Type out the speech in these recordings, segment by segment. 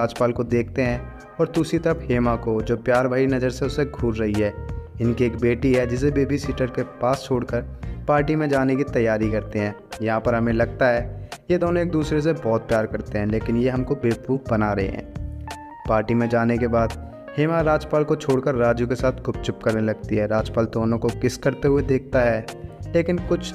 राजपाल को देखते हैं और दूसरी तरफ हेमा को, जो प्यार भरी नज़र से उसे घूर रही है। इनकी एक बेटी है जिसे बेबी सीटर के पास छोड़कर पार्टी में जाने की तैयारी करते हैं। यहाँ पर हमें लगता है ये दोनों एक दूसरे से बहुत प्यार करते हैं, लेकिन ये हमको बेवकूफ़ बना रहे हैं। पार्टी में जाने के बाद हेमा राजपाल को छोड़कर राजू के साथ गुपचुप करने लगती है। राजपाल दोनों को किस करते हुए देखता है, लेकिन कुछ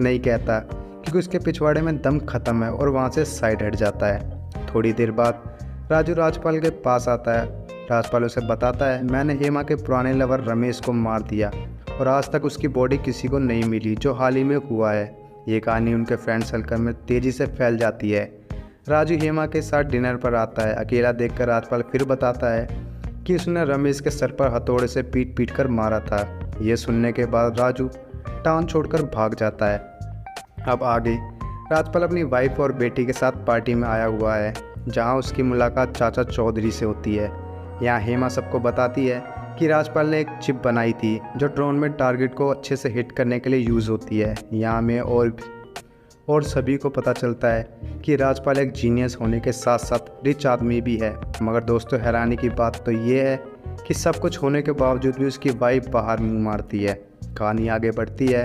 नहीं कहता क्योंकि उसके पिछवाड़े में दम ख़त्म है और वहाँ से साइड हट जाता है। थोड़ी देर बाद राजू राजपाल के पास आता है। राजपाल उसे बताता है, मैंने हेमा के पुराने लवर रमेश को मार दिया और आज तक उसकी बॉडी किसी को नहीं मिली, जो हाल ही में हुआ है। ये कहानी उनके फ्रेंड सर्कल में तेज़ी से फैल जाती है। राजू हेमा के साथ डिनर पर आता है। अकेला देखकर राजपाल फिर बताता है कि उसने रमेश के सर पर हथौड़े से पीट पीट कर मारा था। ये सुनने के बाद राजू टाउन छोड़कर भाग जाता है। अब आगे राजपाल अपनी वाइफ और बेटी के साथ पार्टी में आया हुआ है, जहां उसकी मुलाकात चाचा चौधरी से होती है। यहाँ हेमा सबको बताती है कि राजपाल ने एक चिप बनाई थी जो ड्रोन में टारगेट को अच्छे से हिट करने के लिए यूज़ होती है। यहाँ में और सभी को पता चलता है कि राजपाल एक जीनियस होने के साथ साथ रिच आदमी भी है। मगर दोस्तों, हैरानी की बात तो ये है कि सब कुछ होने के बावजूद भी उसकी वाइफ बाहर मुँह मारती है। कहानी आगे बढ़ती है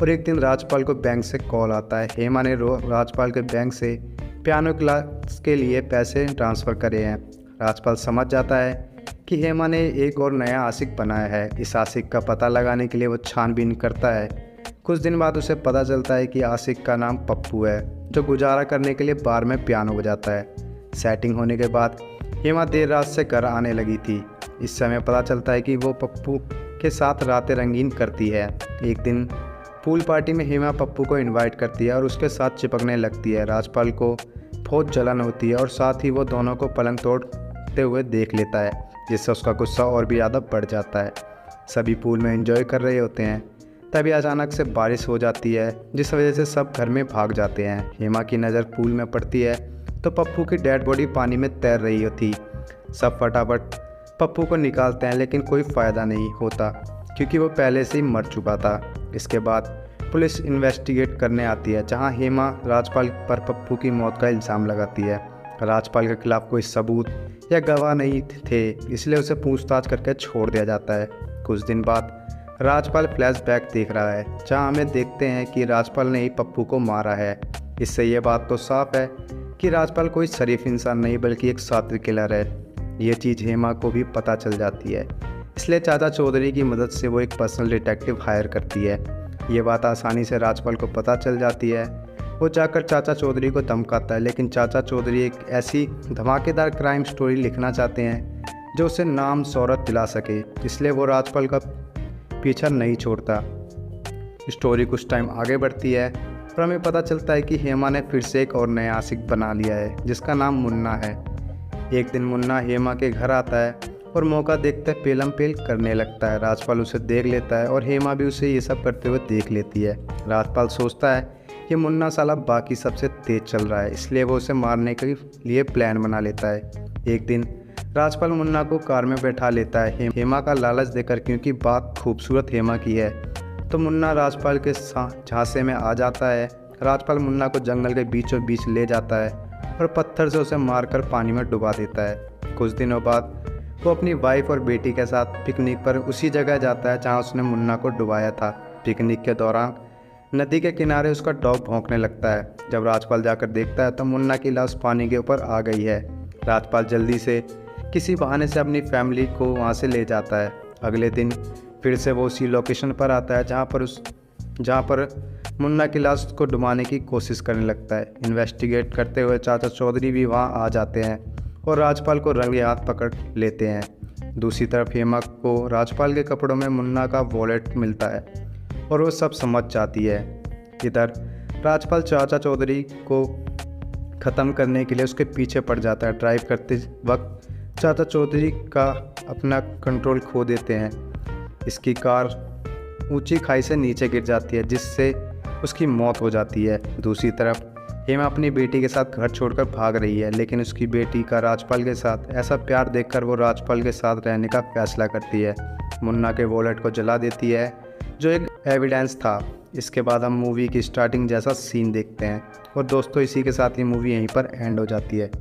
और एक दिन राजपाल को बैंक से कॉल आता है। हेमा ने राजपाल के बैंक से पियानो क्लास के लिए पैसे ट्रांसफ़र करे हैं। राजपाल समझ जाता है कि हेमा ने एक और नया आशिक बनाया है। इस आशिक का पता लगाने के लिए वो छानबीन करता है। कुछ दिन बाद उसे पता चलता है कि आशिक का नाम पप्पू है, जो गुजारा करने के लिए बार में पियानो बजाता है। सेटिंग होने के बाद हेमा देर रात से घर आने लगी थी। इस समय पता चलता है कि वो पप्पू के साथ रातें रंगीन करती है। एक दिन पूल पार्टी में हेमा पप्पू को इनवाइट करती है और उसके साथ चिपकने लगती है। राजपाल को बहुत जलन होती है और साथ ही वो दोनों को पलंग तोड़ते हुए देख लेता है, जिससे उसका गुस्सा और भी ज़्यादा बढ़ जाता है। सभी पूल में एंजॉय कर रहे होते हैं, तभी अचानक से बारिश हो जाती है, जिस वजह से सब घर में भाग जाते हैं। हेमा की नज़र पूल में पड़ती है तो पप्पू की डेड बॉडी पानी में तैर रही होती। सब फटाफट पप्पू को निकालते हैं, लेकिन कोई फ़ायदा नहीं होता क्योंकि वो पहले से ही मर चुका था। इसके बाद पुलिस इन्वेस्टिगेट करने आती है, जहां हेमा राजपाल पर पप्पू की मौत का इल्ज़ाम लगाती है। राजपाल के खिलाफ कोई सबूत या गवाह नहीं थे, इसलिए उसे पूछताछ करके छोड़ दिया जाता है। कुछ दिन बाद राजपाल फ्लैशबैक देख रहा है, जहां हमें देखते हैं कि राजपाल ने ही पप्पू को मारा है। इससे ये बात तो साफ है कि राजपाल कोई शरीफ इंसान नहीं बल्कि एक सात्विक किलर है। ये चीज़ हेमा को भी पता चल जाती है, इसलिए चाचा चौधरी की मदद से वो एक पर्सनल डिटेक्टिव हायर करती है। ये बात आसानी से राजपाल को पता चल जाती है। वो जाकर चाचा चौधरी को धमकाता है, लेकिन चाचा चौधरी एक ऐसी धमाकेदार क्राइम स्टोरी लिखना चाहते हैं जो उसे नाम शोहरत दिला सके, इसलिए वो राजपाल का पीछा नहीं छोड़ता। स्टोरी कुछ टाइम आगे बढ़ती है और हमें पता चलता है कि हेमा ने फिर से एक और नया आशिक बना लिया है, जिसका नाम मुन्ना है। एक दिन मुन्ना हेमा के घर आता है और मौका देखते पेलम पेल करने लगता है। राजपाल उसे देख लेता है और हेमा भी उसे ये सब करते हुए देख लेती है। राजपाल सोचता है कि मुन्ना साला बाकी सबसे तेज चल रहा है, इसलिए वो उसे मारने के लिए प्लान बना लेता है। एक दिन राजपाल मुन्ना को कार में बैठा लेता है हेमा का लालच देकर, क्योंकि बात खूबसूरत हेमा की है। तो मुन्ना राजपाल के झांसे में आ जाता है। राजपाल मुन्ना को जंगल के बीचों बीच ले जाता है और पत्थर से उसे मारकर पानी में डुबा देता है। कुछ दिनों बाद वो अपनी वाइफ और बेटी के साथ पिकनिक पर उसी जगह जाता है जहां उसने मुन्ना को डुबाया था। पिकनिक के दौरान नदी के किनारे उसका डॉग भौंकने लगता है। जब राजपाल जाकर देखता है तो मुन्ना की लाश पानी के ऊपर आ गई है। राजपाल जल्दी से किसी बहाने से अपनी फैमिली को वहां से ले जाता है। अगले दिन फिर से वो उसी लोकेशन पर आता है जहाँ पर मुन्ना की लाश को डुबाने की कोशिश करने लगता है। इन्वेस्टिगेट करते हुए चाचा चौधरी भी वहाँ आ जाते हैं और राजपाल को रंगे हाथ पकड़ लेते हैं। दूसरी तरफ हेमा को राजपाल के कपड़ों में मुन्ना का वॉलेट मिलता है और वो सब समझ जाती है। इधर राजपाल चाचा चौधरी को ख़त्म करने के लिए उसके पीछे पड़ जाता है। ड्राइव करते वक्त चाचा चौधरी का अपना कंट्रोल खो देते हैं। इसकी कार ऊंची खाई से नीचे गिर जाती है, जिससे उसकी मौत हो जाती है। दूसरी तरफ हेमा अपनी बेटी के साथ घर छोड़कर भाग रही है, लेकिन उसकी बेटी का राजपाल के साथ ऐसा प्यार देखकर वो राजपाल के साथ रहने का फैसला करती है। मुन्ना के वॉलेट को जला देती है, जो एक एविडेंस था। इसके बाद हम मूवी की स्टार्टिंग जैसा सीन देखते हैं और दोस्तों, इसी के साथ ये मूवी यहीं पर एंड हो जाती है।